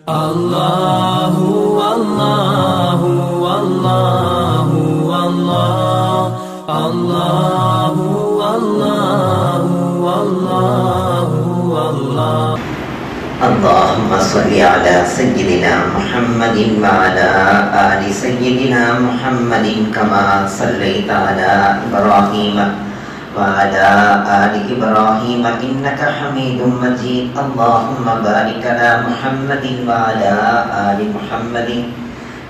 Allahu Allahu Allahu Allah Allahu Allahu Allahu Allah Allahumma salli ala sayyidina Muhammadin wa ala ali sayyidina Muhammadin kama sallaita ala Ibrahim وعلى آل إبراهيم إنك حميد مجيد اللهم بارك على محمد وعلى آل محمد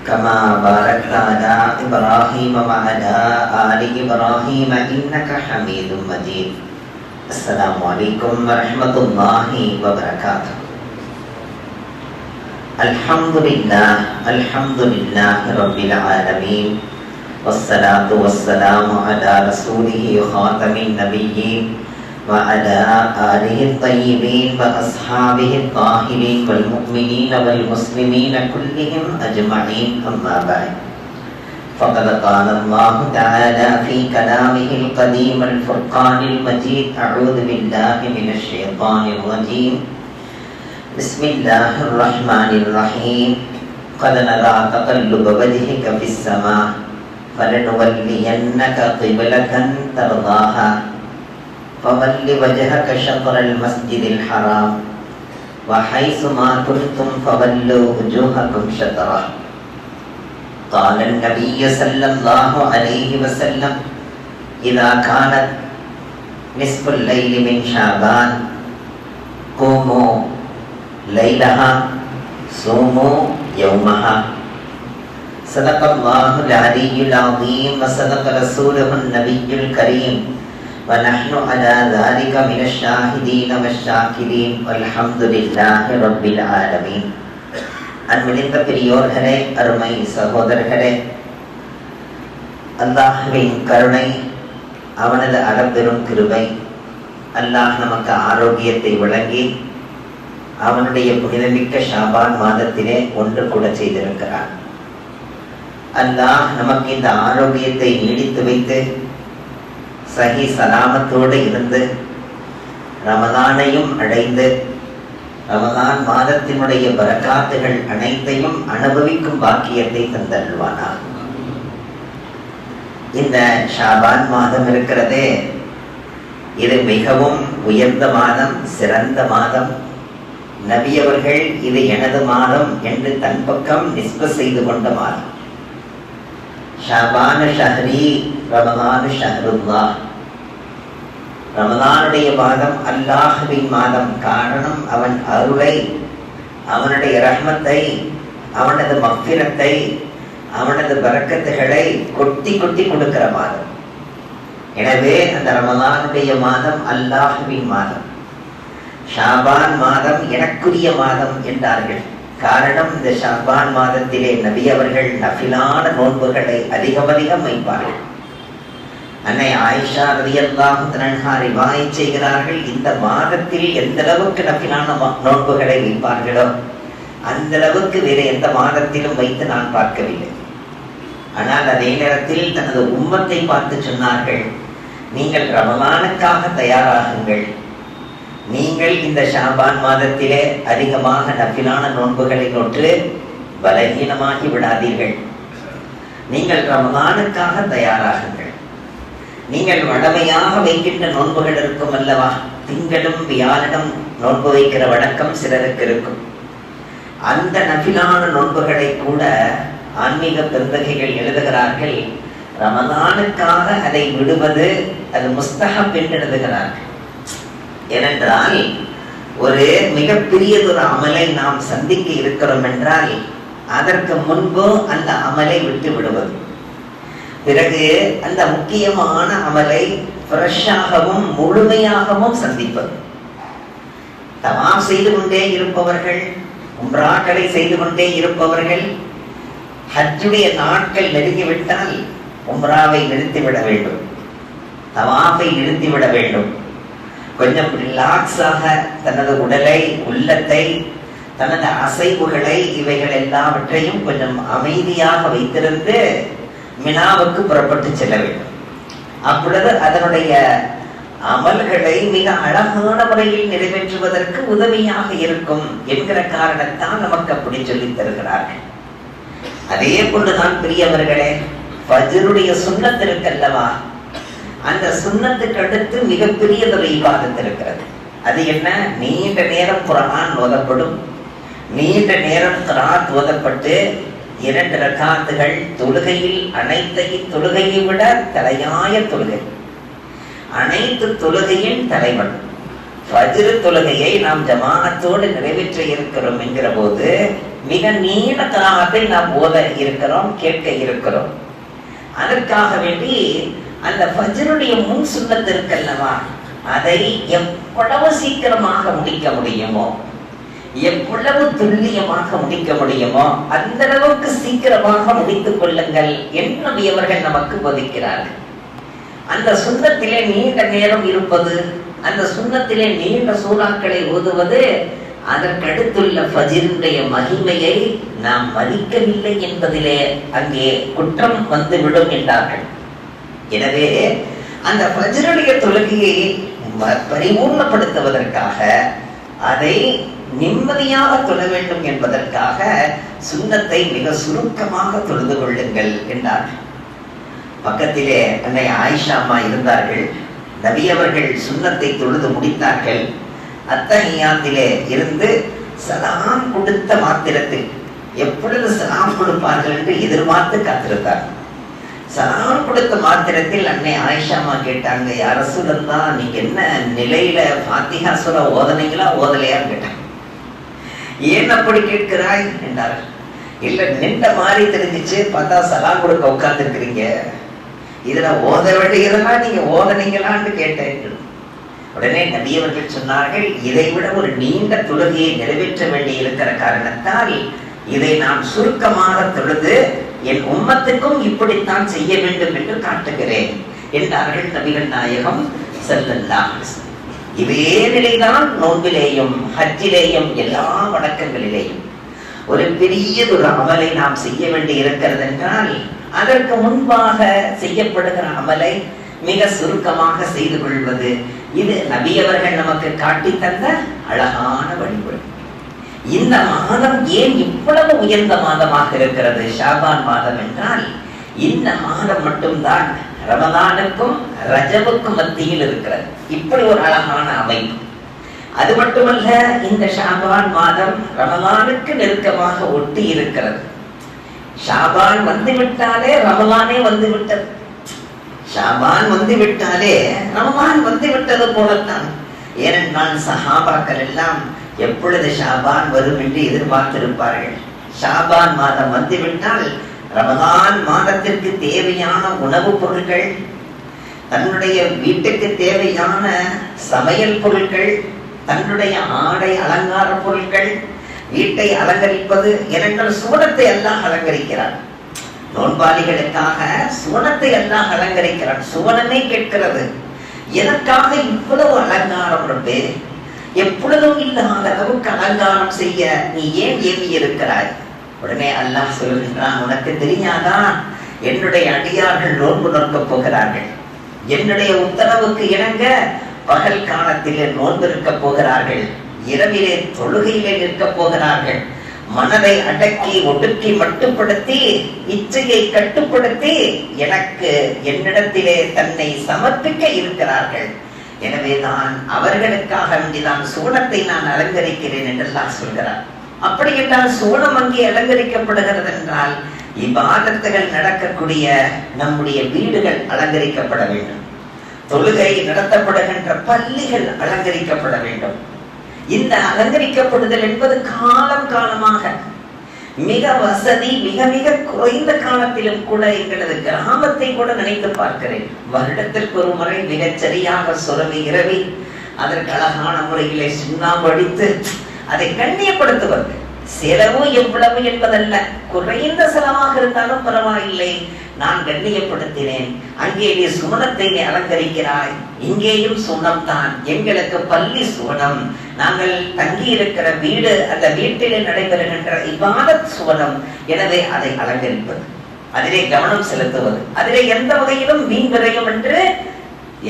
كما باركت على إبراهيم وعلى آل إبراهيم إنك حميد مجيد السلام عليكم ورحمة الله وبركاته الحمد لله رب العالمين والصلاة والسلام على رسوله خاتم النبيين وعلى آله الطيبين وأصحابه الطاهرين والمؤمنين والمسلمين كلهم أجمعين أما بعد فقد قال الله تعالى في كلامه القديم الفرقان المجيد أعوذ بالله من الشيطان الرجيم بسم الله الرحمن الرحيم قد نرى تقلب وجهك في السماء فلنولينك قبلة ترضاها فول وجهك شطر المسجد الحرام وحيث ما كنتم فولوا وجوهكم شطره قال النبي صلى الله عليه وسلم إذا كانت نصف الليل من شعبان قوموا ليلها صوموا يومها صدق الله العلي العظيم وصدق رسوله النبي الكريم ونحن على ذلك من الشاهدين والشاكرين والحمد لله رب العالمين அன்பினிந்த பெரியோர்களே, அருமை சகோதரர்களே, அல்லாஹ்வின் கருணை, அவனது அளப்பெரும் கிருபை, அல்லாஹ் நமக்கு ஆரோக்கியத்தை வழங்கி அவனுடைய புனிதமிக்க ஷாபான் மாதத்திலே ஒன்று கூட செய்திருக்கிறான். அல்லாஹ் நமக்கு இந்த ஆரோக்கியத்தை நீடித்து வைத்து சஹி சலாமத்தோடு இருந்து ரமதானையும் அடைந்து ரமதான் மாதத்தினுடைய பரக்காத்துகள் அனைத்தையும் அனுபவிக்கும் பாக்கியத்தை தந்தருள்வானாக. இந்த ஷாபான் மாதம் இருக்கிறதே, இது மிகவும் உயர்ந்த மாதம், சிறந்த மாதம். நபி அவர்கள் இது எனது மாதம் என்று தன் பக்கம் நிஸ்ப செய்து கொண்ட மாதம். ஷாபான் ஷஹ்ரி ரமதான் ஷஹ்ருல்லாஹ், ரமதானுடைய மாதம் அல்லாஹ்வின் மாதம். காரணம், அவன் அருளை, அவனுடைய ரஹ்மத்தை, அவனது மக்ஃபிரத்தை, அவனது பரக்கத்துகளை கொட்டி கொட்டி கொடுக்கிற மாதம். எனவே அந்த ரமதானுடைய மாதம் அல்லாஹ்வின் மாதம். ஷாபான் மாதம் எனக்குரிய மாதம் என்றார்கள். காரணம், இந்த ஷாபான் மாதத்திலே நபி அவர்கள் நஃபிலான நோன்புகளை அதிகம் வைப்பார்கள். அன்னை ஆயிஷா ரலியல்லாஹு அன்ஹா ரிவாயத் செய்கிறார்கள், இந்த மாதத்தில் எந்த அளவுக்கு நஃபிலான நோன்புகளை வைப்பார்களோ அந்த அளவுக்கு வேற எந்த மாதத்திலும் வைத்து நான் பார்க்கவில்லை. ஆனால் அதே நேரத்தில் தனது உம்மத்தை பார்த்து சொன்னார்கள், நீங்கள் ரமலானுக்காக தயாராகுங்கள், நீங்கள் இந்த ஷாபான் மாதத்திலே அதிகமாக நஃபிலான நோன்புகளை நோற்று பலகீனமாகி விடாதீர்கள். நீங்கள் ரமலானுக்காக தயாராகுங்கள். நீங்கள் வழமையாக வைக்கின்ற நோன்புகள் இருக்கும் அல்லவா, திங்களும் வியாழனும் நோன்பு வைக்கிற வழக்கம் சிலருக்கு இருக்கும். அந்த நஃபிலான நோன்புகளை கூட ஆன்மீக பெருந்தகைகள் எழுதுகிறார்கள், ரமலானுக்காக அதை விடுவது அது முஸ்தஹப் என்று எழுதுகிறார்கள். ஏனென்றால் ஒரு மிகப்பெரியதொரு அமலை நாம் சந்திக்க இருக்கிறோம் என்றால் அதற்கு முன்பு அந்த அமலை விட்டு விடுவது, பிறகு அந்த முக்கியமான அமலை ஃப்ரெஷ்ஷாகவும் முழுமையாகவும் சந்திப்பது. தவாஃப் செய்து கொண்டே இருப்பவர்கள், உம்ராக்களை செய்து கொண்டே இருப்பவர்கள், ஹஜ்ஜுடைய நாட்கள் நெருங்கிவிட்டால் உம்ராவை நிறுத்திவிட வேண்டும், தவாஃபை நிறுத்திவிட வேண்டும். கொஞ்சம் ரிலாக்ஸாக தனது உடலை, உள்ளத்தை, தனது அசைவுகளை, இவைகள் எல்லாவற்றையும் கொஞ்சம் அமைதியாக வைத்திருந்து மினாவுக்கு புறப்பட்டு செல்ல வேண்டும். அப்பொழுது அதனுடைய அமல்களை மிக அழகான முறையில் நிறைவேற்றுவதற்கு உதவியாக இருக்கும் என்கிற காரணத்தால் நமக்கு அப்படி சொல்லித் தருகிறார்கள். அதே போன்றுதான் பெரியவர்களே, ஃபஜ்ருடைய சுன்னத் இருக்கல்லவா, அந்த சுன்னத்துக்கு அடுத்து மிகப்பெரியதொரு இபாதத் இருக்கிறது. அது என்ன? நீண்ட நேரம் குர்ஆன் ஓதப்படும். நீண்ட நேரம் கிராத் ஓதப்பட்டு 2 ரக்காத்துகள் தொழுகையில் அனைத்தையும் தொழுகையை விட தலையாய தொழுகை, அனைத்து தொழுகையின் தலைவன் ஃபஜ்ர் தொழுகையை நாம் ஜமாஅத்தோடு நிறைவேற்ற இருக்கிறோம் என்கிற போது மிக நீண்ட கிராத்தை நாம் ஓத இருக்கிறோம், கேட்க இருக்கிறோம். அதற்காக வேண்டி அந்த ஃபஜ்ருடைய முன் சுன்னத் இருக்கல்லவா, அதை எவ்வளவு சீக்கிரமாக முடிக்க முடியுமோ, எவ்வளவு துல்லியமாக முடிக்க முடியுமோ அந்த அளவுக்கு சீக்கிரமாக முடித்துக் கொள்ளுங்கள் என்று நபியவர்கள் நமக்கு போதிக்கிறார்கள். அந்த சுன்னத்திலே நீண்ட நேரம் இருப்பது, அந்த சுன்னத்திலே நீண்ட சூறாக்களை ஓதுவது, அதற்கடுத்துள்ள ஃபஜ்ருடைய மகிமையை நாம் மதிக்கவில்லை என்பதிலே அங்கே குற்றம் வந்துவிடும் என்றார்கள். எனவே அந்த ஃபஜ்ருடைய தொழுகையை பரிபூர்ணப்படுத்துவதற்காக, அதை நிம்மதியாக தொழ வேண்டும் என்பதற்காக சுன்னத்தை மிக சுருக்கமாக தொழுது கொள்ளுங்கள் என்றார்கள். பக்கத்திலே அன்னை ஆயிஷா அம்மா இருந்தார்கள். நபி அவர்கள் சுன்னத்தை தொழுது முடித்தார்கள். அத்தஹியாத்திலே இருந்து சலாம் கொடுத்த மாத்திரத்தில், எப்பொழுது சலாம் கொடுப்பார்கள் என்று எதிர்பார்த்து காத்திருந்தார். சலாம் கொடுத்த மாத்திரத்தில் அன்னை ஆயிஷா அம்மா கேட்டாங்க, யா ரசூலல்லாஹ், நீங்க என்ன நிலையில ஃபாத்திஹா சூரா ஓதனீங்களா ஓதலையான்னு கேட்டாங்க. ஏன் அப்படி கேட்கிறாய் என்றார்கள். இல்ல, நின்ற மாதிரி தெரிஞ்சிச்சு, பார்த்தா சலாம் கொடுக்க உட்கார்ந்து இருக்கிறீங்க, இதுல ஓத வேண்டியதெல்லாம் நீங்க ஓதனீங்களான்னு கேட்டேன். உடனே நபி அவர்கள் சொன்னார்கள், இதை விட ஒரு நீண்ட தொழுகையை நிறைவேற்ற வேண்டி இருக்கிற காரணத்தால் இதை நான் சுருக்கமாக தொழுது என் உம்மத்துக்கும் இப்படித்தான் செய்ய வேண்டும் என்று காட்டுகிறேன் என்றார்கள் நபிகள் நாயகம் ஸல்லல்லாஹு அலைஹி வஸல்லம். இதே நிலைதான் நோன்பிலேயும் ஹஜ்ஜிலேயும் எல்லா வணக்கங்களிலேயும். ஒரு பெரியதொரு அமலை நாம் செய்ய வேண்டி இருக்கிறது என்றால் அதற்கு முன்பாக செய்யப்படுகிற அமலை மிக சுருக்கமாக செய்து கொள்வது, இது நபி அவர்கள் நமக்கு காட்டி தந்த அழகான வழிமுறை. இந்த மாதம் ஏன் இவ்வளவு உயர்ந்த மாதமாக இருக்கிறது ஷாபான் மாதம் என்றால், இந்த மாதம் மட்டும்தான் ரமலானுக்கும் ரஜபுக்கும் மத்தியில் இருக்கிறது. இப்படி ஒரு அழகான அமைப்பு. அது மட்டுமல்ல, இந்த ஷாபான் மாதம் ரமலானுக்கு நெருக்கமாக ஒட்டி இருக்கிறது. ஷாபான் வந்து விட்டாலே ரமலானே வந்து விட்டது, ஷாபான் வந்து விட்டாலே ரமலான் வந்து விட்டது போலத்தான். ஏனென்றால் சஹாபாக்கள் எல்லாம் எப்பொழுது ஷாபான் வரும் என்று எதிர்பார்த்திருப்பார்கள். ஷாபான் மாதம் வந்துவிட்டால் ரமலான் மாதத்திற்கு தேவையான உணவுப் பொருட்கள், தன்னுடைய வீட்டுக்கு தேவையான சமையல் பொருட்கள், தன்னுடைய ஆடை அலங்கார பொருட்கள், வீட்டை அலங்கரிப்பது, ஏனென்றால் சுவனத்தை எல்லாம் அலங்கரிக்கிறார். நோன்பாளிகளுக்காக சுவனத்தை எல்லாம் அலங்கரிக்கிறார். சுவனமே கேட்கிறது, எனக்காக இவ்வளவு அலங்காரம் உண்டு, எப்பொழுதும் இல்லாத அளவுக்கு அலங்காரம் செய்ய நீ ஏன் ஏவி இருக்கிறாய்? உடனே அல்லாஹ் சொல்கின்றான், உனக்கு தெரியாதா, என்னுடைய அடியார்கள் நோன்பு நோக்கப் போகிறார்கள், என்னுடைய உத்தரவுக்கு இணங்க பகல் காலத்திலே நோன்பு இருக்க போகிறார்கள், இரவிலே தொழுகையிலே நிற்க போகிறார்கள், மனதை அடக்கி ஒடுக்கி மட்டுப்படுத்தி இச்சையை கட்டுப்படுத்தி எனக்கு என்னிடத்திலே தன்னை சமர்ப்பிக்க இருக்கிறார்கள். எனவே நான் அவர்களுக்காக வேண்டிதான் சுவனத்தை நான் அலங்கரிக்கிறேன் என்றெல்லாம் சொல்கிறார். அப்படி என்றால் சுவனம் அங்கே அலங்கரிக்கப்படுகிறது என்றால் இபாதத்துகள் நடக்கக்கூடிய நம்முடைய வீடுகள் அலங்கரிக்கப்பட வேண்டும், தொழுகை நடத்தப்படுகின்ற பள்ளிகள் அலங்கரிக்கப்பட வேண்டும். இந்த அலங்கரிக்கப்படுதல் என்பது காலம் காலமாக மிக வசதி, மிக மிக குறைந்த காலத்திலும் கூட எங்களது கிராமத்தை கூட நினைத்து பார்க்கிறேன். வருடத்திற்கு ஒரு முறை மிகச் சரியாக சுரவி இரவி அதற்கு அழகான முறையிலே சுண்ணாம்பு அடித்து அதை கண்ணியப்படுத்துவது. செலவு எவ்வளவு என்பதல்ல, குறைந்த செலவாக இருந்தாலும் பரவாயில்லை, நான் கண்ணியப்படுத்தினேன். அங்கே நீ சுவனத்தை அலங்கரிக்கிறாய், இங்கேயும் சுவனம் தான், எங்களுக்கு பள்ளி சுவனம், நாங்கள் தங்கி இருக்கிற வீடு, அந்த வீட்டிலே நடைபெறுகின்ற இபாதத் சுவனம். எனவே அதை அலங்கரிப்பது, அதிலே கவனம் செலுத்துவது, அதிலே எந்த வகையிலும் வீண் விரயம் என்று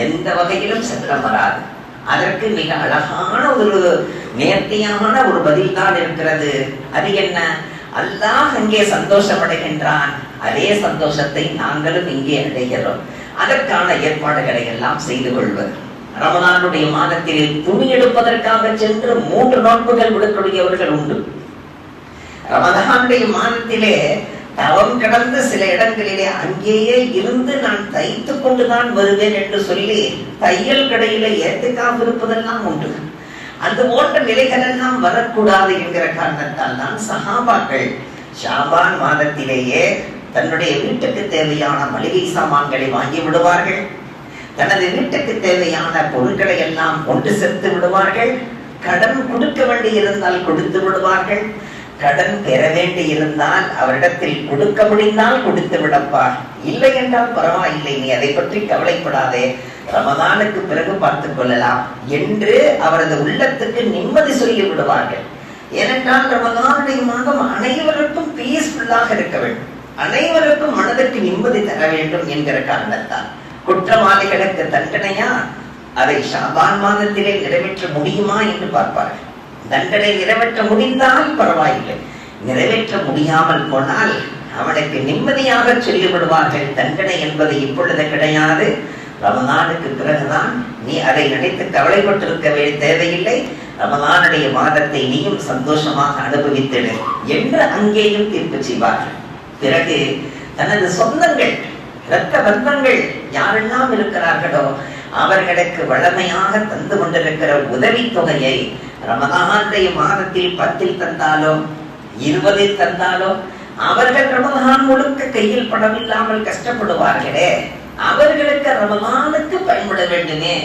எந்த வகையிலும் சத்தம் வராது. அதற்கு மிக அழகான ஒரு நேர்த்தியான ஒரு பதில் தான் இருக்கிறது. அது என்ன? அல்லாஹ் அங்கே சந்தோஷம் அடைகின்றான், அதே சந்தோஷத்தை நாங்களும் இங்கே அடைகிறோம். அதற்கான ஏற்பாடுகளை எல்லாம் செய்து கொள்வது. ரமலானுடைய மாதத்தில் துணி எடுப்பதற்காக சென்று 3 நோன்புகள் விடக்கூடியவர்கள் உண்டு. ரமலானுடைய மாதத்திலே தவம் கடந்து சில இடங்களிலே அங்கேயே இருந்து நான் தைத்துக் கொண்டுதான் வருவேன் என்று சொல்லி தையல் கடையில ஏத்துக்காம இருப்பதெல்லாம் உண்டு. அந்த போன்ற நிலைகள் எல்லாம் வரக்கூடாது என்கிற காரணத்தால் தான் சஹாபாக்கள் ஷாபான் மாதத்திலேயே தன்னுடைய வீட்டுக்கு தேவையான மளிகை சாமான்களை வாங்கி விடுவார்கள். தனது வீட்டுக்கு தேவையான பொருட்களை எல்லாம் ஒன்று சேர்த்து விடுவார்கள். கடன் கொடுக்க வேண்டி இருந்தால் கொடுத்து விடுவார்கள். கடன் பெற வேண்டி இருந்தால் அவரிடத்தில் கொடுக்க முடிந்தால் கொடுத்து விடப்பா, இல்லை என்றால் பரவாயில்லை, நீ அதை பற்றி கவலைப்படாதே, ரமதானுக்கு பிறகு பார்த்துக் கொள்ளலாம் என்று அவரது உள்ளத்துக்கு நிம்மதி சொல்லி விடுவார்கள். ஏனென்றால் ரமதானுடைய மாதம் அனைவருக்கும் பீஸ்ஃபுல்லாக இருக்க வேண்டும், அனைவருக்கும் மனதிற்கு நிம்மதி தர வேண்டும் என்கிற காரணத்தால் குற்றவாளிகளுக்கு தண்டனையா அதை ஷாபான் மாதத்திலே நிறைவேற்ற முடியுமா என்று பார்ப்பார்கள். தண்டனை நிறைவேற்ற முடிந்தால் பரவாயில்லை, நிறைவேற்ற முடியாமல் போனால் அவனுக்கு நிம்மதியாக சொல்லிவிடுவார்கள், தண்டனை என்பது இப்பொழுது கிடையாது, ரமதானுக்கு பிறகுதான், நீ அதை நினைத்து கவலைப்பட்டிருக்க தேவையில்லை, ரமதானுடைய மாதத்தை நீயும் சந்தோஷமாக அனுபவித்திடு என்று அங்கேயும் தீர்ப்பு செய்வார்கள். பிறகு தனது சொந்தங்கள், இரத்த பந்தங்கள் யாரெல்லாம் இருக்கிறார்களோ அவர்களுக்கு வழமையாக தந்து கொண்டிருக்கிற உதவி தொகையை ரமதானுடைய மாதத்தில் 10 தந்தாலோ 20 தந்தாலோ அவர்கள் ரமதான் முழுக்க கையில் பணம் இல்லாமல் கஷ்டப்படுவார்களே, அவர்களுக்கு ரமதானுக்கு பயன்பட வேண்டுமே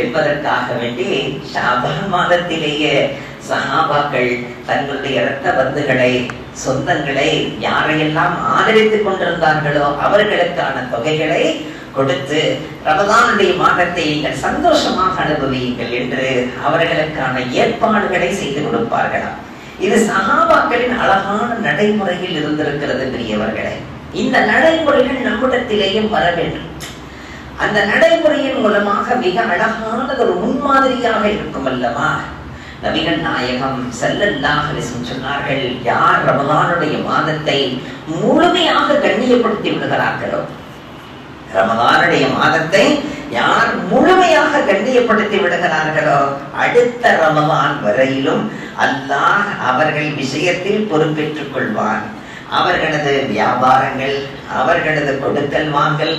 என்பதற்காக வேண்டி ஷாபான் மாதத்திலேயே சஹாபாக்கள் தங்களுடைய இரத்த பந்துகளை, சொந்தங்களை, யாரையெல்லாம் ஆதரித்துக் கொண்டிருந்தார்களோ அவர்களுக்கான தொகைகளை கொடுத்து ரமதானுடைய மாதத்தை நீங்கள் சந்தோஷமாக அனுபவியுங்கள் என்று அவர்களுக்கான ஏற்பாடுகளை செய்து கொடுப்பார்களாம். இது சஹாபாக்களின் அழகான நடைமுறையில் இருந்திருக்கிறது பெரியவர்களே. இந்த நடைமுறைகள் நம்மிடத்திலேயும் வர வேண்டும். அந்த நடைமுறையின் மூலமாக மிக அழகானது ஒரு முன்மாதிரியாக இருக்கும் அல்லவா? நபிகள் நாயகம் ஸல்லல்லாஹு அலைஹி வஸல்லம் சொன்னார்கள், யார் ரமலானுடைய மாதத்தை முழுமையாக கண்ணியப்படுத்தி விடுகிறார்களோ, ரமலானுடைய மாதத்தை யார் முழுமையாக கண்ணியப்படுத்தி விடுகிறார்களோ அடுத்த ரமலான் வரையிலும் அல்லாஹ் அவர்கள் விஷயத்தில் பொறுப்பேற்றுக் கொள்வான். அவர்களது வியாபாரங்கள், அவர்களது கொடுக்கல் வாங்கல்,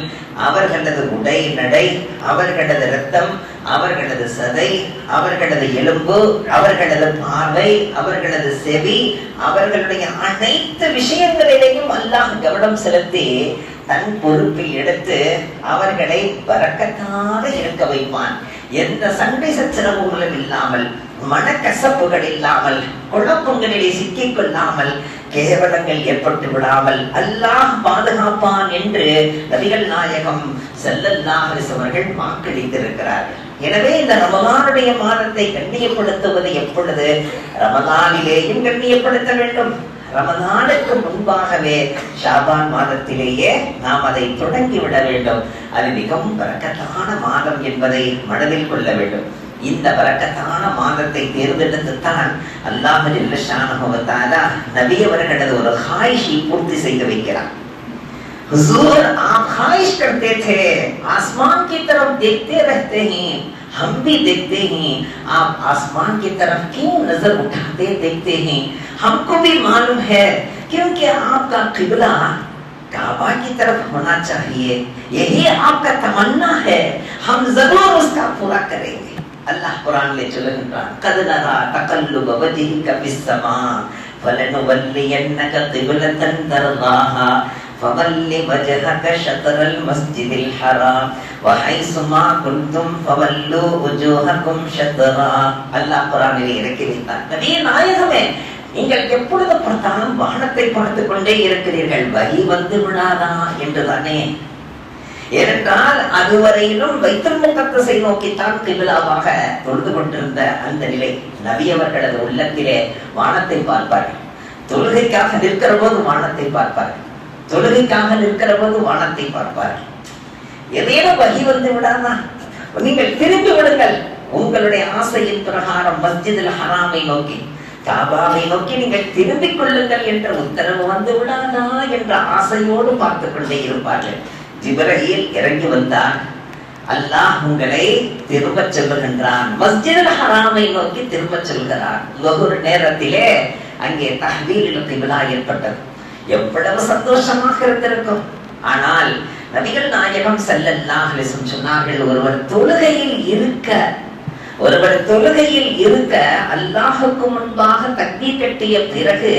அவர்களது உடை நடை, அவர்களது இரத்தம், அவர்களது சதை, அவர்களது எலும்பு, அவர்களது பார்வை, அவர்களது செவி, அவர்களுடைய அனைத்து விஷயங்களிலேயும் அல்லாஹ் கவனம் செலுத்தி தன் பொறுப்பில் எடுத்து அவர்களை பரக்கத்தாக இருக்க வைப்பான். எந்த சண்டை சச்சரவுகளும் இல்லாமல், மனக்கசப்புகள் இல்லாமல், குழப்பங்களிலே சிக்கிக் கொள்ளாமல், கேவலங்கள் ஏற்பட்டு விடாமல் அல்லாஹ் பாதுகாப்பான் என்று நபிகள் நாயகம் ஸல்லல்லாஹு அலைஹி வஸல்லம் அவர்கள் வாக்களித்திருக்கிறார்கள். எனவே இந்த ரமலானுடைய மாதத்தை கண்ணியப்படுத்துவது எப்பொழுது? ரமலானிலேயும் கண்ணியப்படுத்த வேண்டும். ரமலானுக்கு முன்பாகவே ஷாபான் மாதத்திலேயே நாம் அதை தொடங்கிவிட வேண்டும். அது மிகவும் பரக்கத்தான மாதம் என்பதை மனதில் கொள்ள வேண்டும். இந்த பரக்கத்தான மாதத்தை தேர்ந்தெடுத்துத்தான் அல்லாஹ் ஜல்ல ஷானஹு வ தஆலா நபி அவர்களது ஒரு ख्वाहिशை பூர்த்தி செய்து வைக்கிறார். हुजूर आप ख्वाहिश करते थे, आसमान की तरफ देखते रहते हैं, हम भी देखते हैं, आप आसमान की तरफ क्यों नजर उठाते देखते हैं? हमको भी मालूम है क्योंकि आपका किबला काबा की तरफ होना चाहिए, यही आपका तमन्ना है, हम जरूर उसका पूरा करेंगे. அல்லாஹ் குர்ஆனிலே சொல்லுகிறான், கத் நரா தகல்லுப வஜ்ஹிக ஃபிஸ் ஸமா ஃபலனுவல்லியன்னக கிப்லத்தன் தர்தாஹா ஃபவல்லி வஜ்ஹக ஷத்ரல் மஸ்ஜிதில் ஹராம் வஹைசுமா குன்தும் ஃபவல்லு வஜூஹகும் ஷத்ரா. அல்லாஹ் குர்ஆனிலே இறக்கி வைத்தார், நபியே நாயகமே, நீங்கள் எப்பொழுது பார்த்தாலும் வானத்தை பார்த்துக் கொண்டே இருக்கிறீர்கள், வஹி வந்து விடாதா என்றுதானே? ஏனென்றால் அதுவரையிலும் பைத்துல் முகத்தஸை நோக்கித்தான் கிபிலாவாக தொழுது கொண்டிருந்த அந்த நிலை. நபி அவர்களது உள்ளத்திலே வானத்தை பார்ப்பார்கள். தொழுகைக்காக நிற்கிற போது வானத்தை பார்ப்பார்கள், தொழுகைக்காக நிற்கிற போது வானத்தை பார்ப்பார்கள். ஏதேனும் வகி வந்து விடாதா? நீங்கள் திரும்பி விடுங்கள். உங்களுடைய ஆசையின் பிரகாரம் மஸ்ஜிதுல் ஹராமை நோக்கி, காபாவை நோக்கி நீங்கள் திரும்பிக் கொள்ளுங்கள் என்ற உத்தரவு வந்து விடாதா என்ற ஆசையோடு பார்த்து கொண்டே இருப்பார்கள். ஜிப்ரீல் இறங்கி வந்தார். அல்லாஹ் உங்களை திரும்ப சொல்லுகின்றான், மஸ்ஜிதுல் ஹராமை நோக்கி திரும்ப சொல்கிறார். லுஹர் நேரத்திலே அங்கே தஹ்வீலுல் கிப்லா ஏற்பட்டது. எவ்வளவு சந்தோஷமாக இருந்திருக்கும். ஆனால் நபிகள் நாயகம் ஸல்லல்லாஹு அலைஹி வஸல்லம் சொன்னார்கள், ஒருவர் தொழுகையில் இருக்க அல்லாஹுக்கு முன்பாக தக்பீர் கட்டிய பிறகு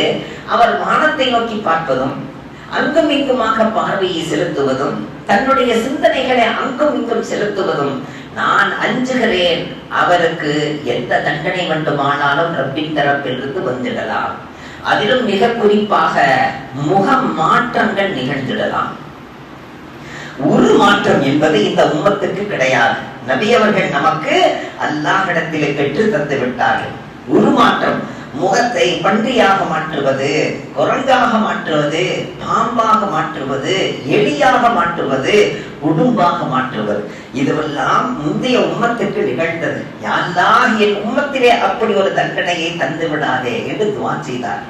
அவர் வானத்தை நோக்கி பார்ப்பதும் அங்கும் இங்குமாக பார்வையை செலுத்துவதும் தன்னுடைய சிந்தனைகளை அங்கும் இங்கும் செலுத்துவதும் நான் அஞ்சுகிறேன், அவருக்கு எந்த தண்டனை வேண்டுமானாலும் ரப்பின் தரப்பிலிருந்து வந்துடலாம். அதிலும் மிக குறிப்பாக முக மாற்றங்கள் நிகழ்ந்திடலாம். ஒரு மாற்றம் என்பது இந்த உம்மத்துக்கு கிடையாது. நபி அவர்கள் நமக்கு அல்லாஹ்விடத்திலே பெற்று தந்து விட்டார்கள். ஒரு மாற்றம், முகத்தை பன்றியாக மாற்றுவது, குரங்காக மாற்றுவது, பாம்பாக மாற்றுவது, எலியாக மாற்றுவது, உடும்பாக மாற்றுவது, இதுவெல்லாம் முந்தைய உம்மத்துக்கு நிகழ்ந்தது. யா அல்லாஹ், என் உம்மத்திலே அப்படி ஒரு தண்டனையை தந்து விடாதே என்று துஆ செய்தார்.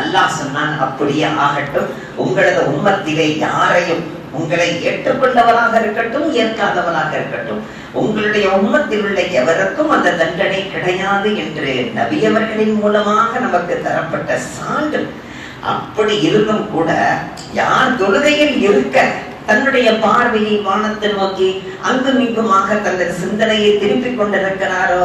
அல்லாஹ் சொன்னான், அப்படியே ஆகட்டும். உங்களது உம்மத்திலே யாரையும், உங்களை ஏற்றுக்கொண்டவராக இருக்கட்டும் ஏற்காதவராக இருக்கட்டும், உங்களுடைய உம்மத்தில் உள்ள எவருக்கும் அந்த தண்டனை கிடையாது என்று நபியவர்களின் மூலமாக நமக்கு தரப்பட்ட சான்று. அப்படி இருந்தும் கூட யார் தொழுகையில் இருக்க தன்னுடைய பார்வையை வானத்தை நோக்கி அங்கும் இங்குமாக தனது சிந்தனையை திருப்பிக் கொண்டிருக்கிறாரோ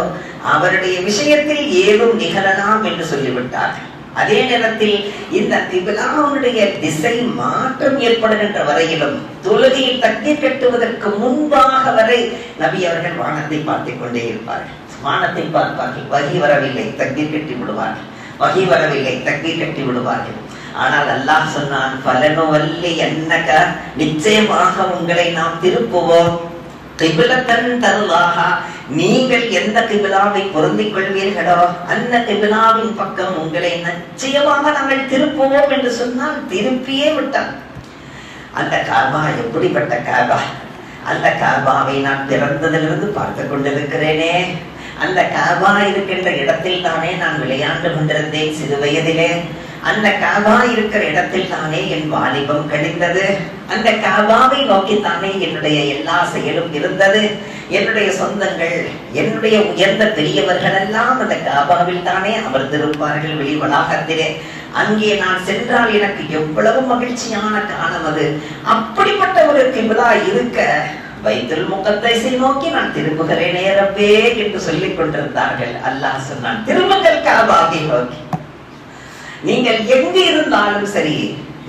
அவருடைய விஷயத்தில் ஏதும் நிகழலாம் என்று சொல்லிவிட்டார். அதே நேரத்தில் இந்த கிப்லாவுடைய திசை மாற்றம் ஏற்படுகின்ற வரையிலும் தொழுகையில் தக்பீர் கட்டுவதற்கு முன்பாக வரை நபி அவர்கள் வானத்தை பார்த்துக் கொண்டே இருப்பார்கள். வானத்தை பார்ப்பார்கள், வகி வரவில்லை, தக்பீர் கட்டி விடுவார்கள், வகி வரவில்லை, தக்பீர் கட்டி விடுவார்கள். ஆனால் அல்லாஹ் சொன்னான், ஃபலனுவல்லி அன்னக, நிச்சயமாக உங்களை நாம் திருப்புவோம், கிப்லத்தன் தர்லாஹா, நீங்கள் எந்த கிப்லாவை பொருந்திக் கொள்வீர்களோ அந்த கிப்லாவின் பக்கம் உங்களை நிச்சயமாக நாங்கள் திருப்புவோம் என்று சொன்னால் திருப்பியே விட்டான். அந்த காபா எப்படிப்பட்ட காபா! அந்த காபாவை நான் பிறந்ததிலிருந்து பார்த்து கொண்டிருக்கிறேனே. அந்த காபா இருக்கின்ற இடத்தில் தானே நான் விளையாண்டு கொண்டிருந்தேன் சிறு வயதிலே. அந்த காபா இருக்கிற இடத்தில் தானே என் வாலிபம் கழிந்தது. அந்த காபாவை நோக்கித்தானே என்னுடைய எல்லா செயலும் இருந்தது. என்னுடைய சொந்தங்கள், என்னுடைய உயர்ந்த பெரியவர்கள் எல்லாம் அந்த காபாவில் தானே அமர்ந்திருப்பார்கள் வெளி வளாகத்திலே. அங்கே நான் சென்றால் எனக்கு எவ்வளவு மகிழ்ச்சியான காலம் அது. அப்படிப்பட்ட ஒரு கிப்லா இருக்க பைத்துல் முகத்தஸை நோக்கி நான் திரும்புகிறேனே ரப்பே என்று சொல்லிக் கொண்டிருந்தார்கள். அல்லாஹ் சொன்னான், திரும்புங்கள் காபாவை நோக்கி. நீங்கள் எங்கு இருந்தாலும் சரி,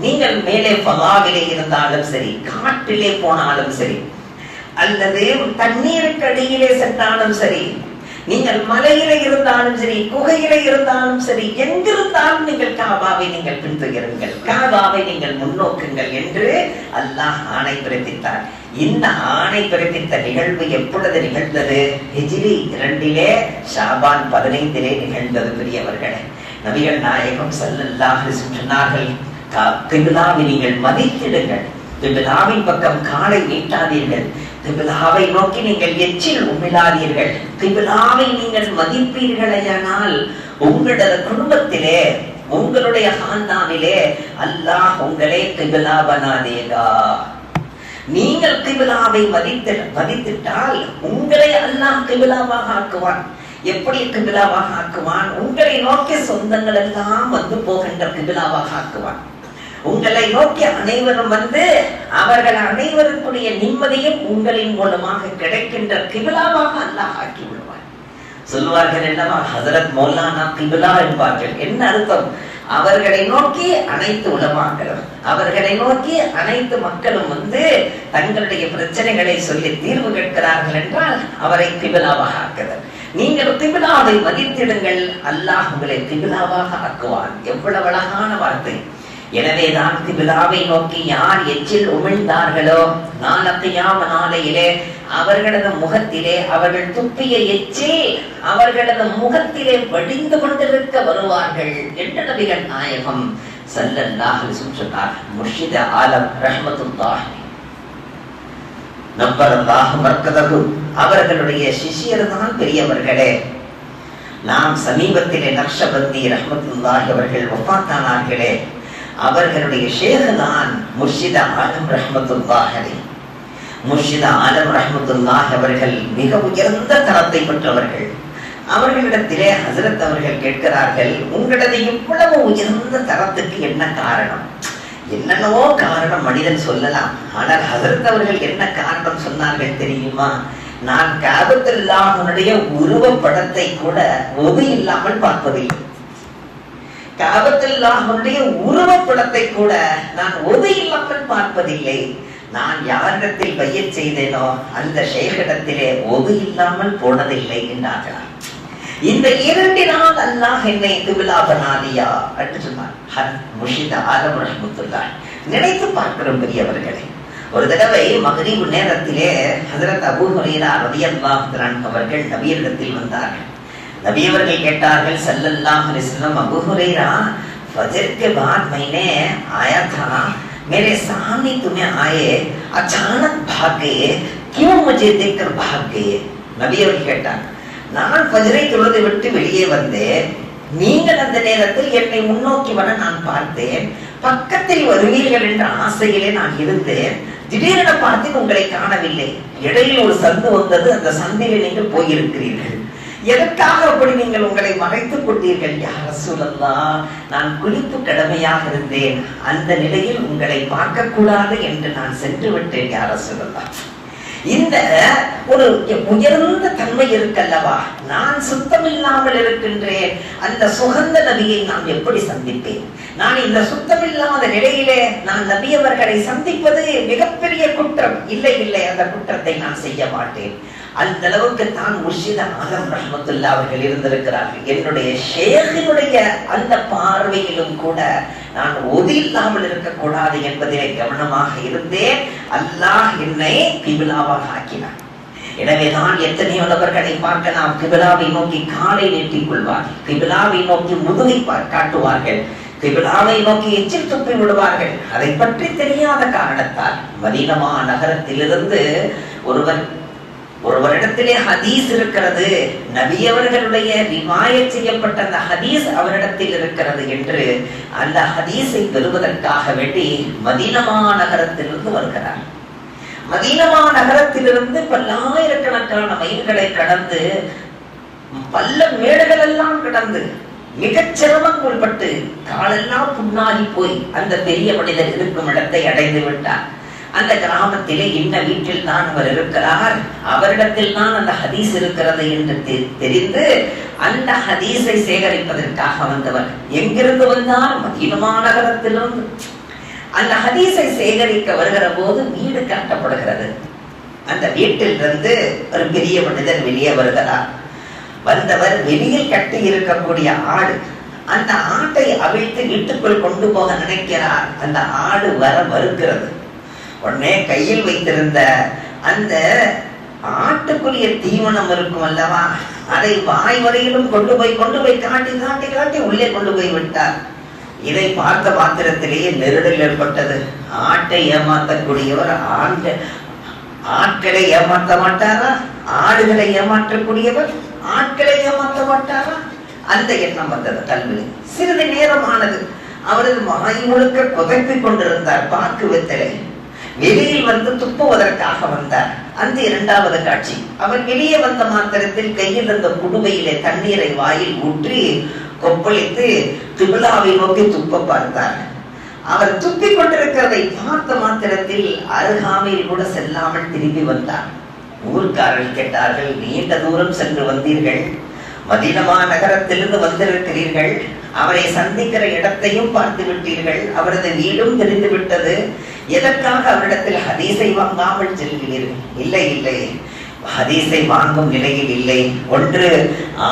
நீங்கள் மேலே பலாவிலே இருந்தாலும் சரி, காட்டிலே போனாலும் சரி, அல்லது தண்ணீருக்கு அடியிலே சென்றாலும் சரி, நீங்கள் மலையிலே இருந்தாலும் சரி, குகையிலே இருந்தாலும் சரி, எங்கிருந்தாலும் நீங்கள் காபாவை நீங்கள் பின்தொடருங்கள், காபாவை நீங்கள் முன்னோக்குங்கள் என்று அல்லாஹ் ஆணை பிறப்பித்தார். இந்த ஆணை பிறப்பித்த நிகழ்வு எப்பொழுது நிகழ்ந்தது? ஹிஜ்ரி 2 ஷாபான் 15 நிகழ்ந்தது. பெரியவர்களே, நபிகள் நாயகம் ஸல்லல்லாஹு அலைஹி வஸல்லம் சொன்னார்கள், கிப்லாவை நீங்கள் மதித்திடுங்கள், கிப்லாவின் பக்கம் காலை நீட்டாதீர்கள், கிப்லாவை நோக்கி நீங்கள் எச்சில் உமிழாதீர்கள். கிப்லாவை நீங்கள் மதிப்பீர்களேயானால் உங்களது குடும்பத்திலே, உங்களுடைய ஹாந்தானிலே அல்லாஹ் உங்களை கிப்லா பனாதேகா. நீங்கள் கிப்லாவை மதித்திட்டால் உங்களை அல்லாஹ் கிப்லாவாக ஆக்குவான். எப்படி கிப்லாவாக ஆக்குவான்? உங்களை நோக்கி சொந்தங்கள் எல்லாம் வந்து போகின்ற கிப்லாவாக ஆக்குவான். உங்களை நோக்கி அனைவரும் வந்து அவர்கள் அனைவருக்குரிய நிம்மதியும் உங்களின் மூலமாக கிடைக்கின்ற கிப்லாவாக அல்லாஹ் ஆக்கி விடுவார். சொல்வார்கள் அல்லவா, ஹஜரத் மௌலானா கிப்லா என்பார்கள். என்ன அர்த்தம்? அவர்களை நோக்கி அனைத்து உலமாக்களும், அவர்களை நோக்கி அனைத்து மக்களும் வந்து தங்களுடைய பிரச்சனைகளை சொல்லி தீர்வு கேட்கிறார்கள் என்றால் அவரை கிப்லாவாக ஆக்குதல். நீங்கள் கிப்லாவை மதித்திடுங்கள், அல்லாஹ் உங்களை கிப்லாவாக ஆக்குவான். எவ்வளவு அழகான வார்த்தை! எனவேதான் கிப்லாவை நோக்கி யார் எச்சில் உமிழ்ந்தார்களோ நாளை கியாம நாளையிலே அவர்களது முகத்திலே அவர்கள் துப்பிய எச்சில் அவர்களது முகத்திலே வடிந்து கொண்டிருக்க வருவார்கள் என்று நபிகள் நாயகம் ஸல்லல்லாஹு அலைஹி வஸல்லம் சொன்னார். முர்ஷித் ஆலம் ரஹ்மத்துல்லாஹி நம்பரல்லாஹ் மர்கதஹு, அவர்களுடைய சிஷ்யர் தான் பெரியவர்களே. நாம் சமீபத்திலே நக்ஷபந்தி ரஹ்மத்துல்லாஹி அவர்கள் வஃபாத்தானார்களே, அவர்களுடைய ஷேக் தான் முர்ஷித் ஆலம் ரஹ்மத்துல்லாஹி அலைஹி. முர்ஷித் ஆலம் ரஹ்மத்துல்லாஹி அவர்கள் மிக உயர்ந்த தரத்தை பெற்றவர்கள். அவர்களிடத்திலே ஹஸரத் அவர்கள் கேட்கிறார்கள், உங்களது இவ்வளவு உயர்ந்த தரத்துக்கு என்ன காரணம்? என்னென்னவோ காரணம் மனிதன் சொல்லலாம், ஆனால் ஹஸரத் அவர்கள் என்ன காரணம் சொன்னார்கள் தெரியுமா? நான் காபத்துல்லாஹ்வுடைய உருவப்படத்தை கூட ஒது இல்லாமல் பார்ப்பதில்லை. காபத்துல்லாஹ்வுடைய உருவப்படத்தை கூட நான் ஒது இல்லாமல் பார்ப்பதில்லை. நான் யாரிடத்தில் பையத் செய்தேனோ அந்த ஷேகிடத்திலே ஒது இல்லாமல் போனதில்லை என்றார்கள். இந்த 2 நாள் அல்லாஹ் என்னை கிபிலாபனாலியா என்று சொன்னார். முர்ஷித் ஆலம் ரஹ்மத்துல்லாஹி. நினைத்து பார்க்கிறோம் பெரியவர்களே, ஒரு தடவை மக்ரிப் நேரத்திலே ஹஜ்ரத் அபூ ஹுரைரா ரலியல்லாஹு அன்ஹு அவர்கள் நபியிடத்தில் வந்தார்கள். नबी அவர்கள் கேட்டார்கள், सल्लल्लाहु अलैहि वसल्लम, अबू हुरैरा फजर के बाद मैंने आया था, मेरे सामने तुम्हें आए, अचानक भाग गए, क्यों मुझे देखकर भाग गए? नबी அவர்கள் கேட்டார், நான் ஃபஜ்ரை தொழுது விட்டு வெளியே வந்தேன், நீங்கள் அந்த நேரத்தில் என்னை முன்னோக்கி வர நான் பார்த்தேன், பக்கத்தில் வருவீர்கள் என்ற ஆசையிலே நான் இருந்தேன், திடீரென பார்த்தேன் உங்களை காணவில்லை, இடையில் ஒரு சந்து வந்தது, அந்த சந்திலே நீங்கள் போயிருக்கிறீர்கள், எதற்காக அப்படி நீங்கள் உங்களை மறைத்துக் கொண்டீர்கள்? யா ரசூலல்லாஹ், நான் குளிப்பு கடமையாக இருந்தேன், அந்த நிலையில் உங்களை பார்க்க கூடாது என்று நான் சென்று விட்டேன் யா ரசூலல்லாஹ். இந்த ஒரு உயர்ந்த தன்மை இருக்கல்லவா, நான் சுத்தமில்லாமல் இருக்கின்றேன், அந்த சுகந்த நபியை நான் எப்படி சந்திப்பேன்? நான் இந்த சுத்தமில்லாத நிலையிலே நான் நபி அவர்களை சந்திப்பது மிகப்பெரிய குற்றம். இல்லை இல்லை, அந்த குற்றத்தை நான் செய்ய மாட்டேன். அந்த அளவுக்கு தான் முர்ஷித் ஆலம் ரஹ்மத்துல்லாஹி அவர்கள் இருந்திருக்கிறார்கள். என்னுடைய ஷேഖினுடைய அந்த பார்வையிலும் கூட நான் ஒது இல்லாமல் இருக்கக்கூடாது என்பதிலே கவனமாக இருந்தேன். அல்லாஹ் என்னை கிபிலாவாக ஆக்கினார். எனவே நான் எத்தனையோ நபர்களை பார்க்கலாம், கிபிலாவை நோக்கி காலை நீட்டிக் கொள்வார்கள், கிபிலாவை நோக்கி முதுகை காட்டுவார்கள், கிபிலாவை நோக்கி எச்சில் துப்பி விடுவார்கள். அதை பற்றி தெரியாத காரணத்தால் மதீனா நகரத்திலிருந்து ஒருவரிடத்திலே ஹதீஸ் இருக்கிறது, நபி அவர்களுடைய ரிவாயத் செய்யப்பட்ட அந்த ஹதீஸ் அவரிடத்தில் இருக்கிறது என்று அந்த ஹதீஸை பெறுவதற்காக வேண்டி மதீனா நகரத்திலிருந்து வருகிறார். மதீனா நகரத்திலிருந்து பல்லாயிரக்கணக்கான மைல்களை கடந்து, பல்ல மேடுகள் எல்லாம் கடந்து, மிகச் சிரமங்கள் பட்டு, காலெல்லாம் புண்ணாகி போய் அந்த பெரிய மனிதர் இருக்கும் இடத்தை அடைந்து விட்டார். அந்த கிராமத்திலே இன்ன வீட்டில் தான் அவர் இருக்கிறார், அவரிடத்தில் தான் அந்த ஹதீஸ் இருக்கிறது என்று தெரிந்து அந்த ஹதீஸை சேகரிப்பதற்காக வந்தவர். எங்கிருந்து வந்தார்? மதீனா நகரத்திலிருந்து. அந்த ஹதீஸை சேகரிக்க வருகிற போது வீடு காட்டப்படுகிறது. அந்த வீட்டிலிருந்து ஒரு பெரிய மனிதர் வெளியே வருகிறார். வந்தவர் வெளியில் கட்டி இருக்கக்கூடிய ஆடு, அந்த ஆட்டை அவிழ்த்து வீட்டுக்குள் கொண்டு போக நினைக்கிறார். அந்த ஆடு வர மறுக்கிறது. உடனே கையில் வைத்திருந்த அந்த ஆட்டுக்குரிய தீவனம் இருக்கும் அல்லவா, அதை வாய் வரையிலும் கொண்டு போய் காட்டி காட்டி காட்டி உள்ளே கொண்டு போய் விட்டார். இதை பார்த்த மாத்திரத்திலேயே நெருடல் ஏற்பட்டது. ஆட்டை ஏமாற்றக்கூடியவர் ஆட்களை ஏமாற்ற மாட்டாரா? ஆடுகளை ஏமாற்றக்கூடியவர் ஆட்களை ஏமாற்ற மாட்டாரா? அந்த எண்ணம் வந்தது கல்வியில். சிறிது நேரம் ஆனது. அவரது வாய் முழுக்க புதைப்பிக் கொண்டிருந்தார் பாக்கு வெத்தலை. வெளியில் வந்து துப்புவதற்காக வந்தார். அந்த 2வது காட்சி, அவர் வெளியே வந்த மாத்திரத்தில் கையில் இருந்த குடுவையிலே தண்ணீரை வாயில் ஊற்றி கொப்பளித்து கிபிலாவை நோக்கி துப்ப பார்த்தார். அவர் துப்பிக் கொண்டிருக்கிறதை பார்த்த மாத்திரத்தில் அருகாமையில் கூட செல்லாமல் திரும்பி வந்தார். ஊர்க்காரர்கள் கேட்டார்கள், நீண்ட தூரம் சென்று வந்தீர்கள், மதீனா நகரத்திலிருந்து வந்திருக்கிறீர்கள், அவரை சந்திக்கிற இடத்தையும் பார்த்து விட்டீர்கள், அவரது வீடும் தெரிந்து விட்டது, எதற்காக அவரிடத்தில் ஹதீஸை வாங்காமல் செல்கிறீர்கள்? இல்லை இல்லை, ஹதீஸை வாங்கும் நிலையில் இல்லை. ஒன்று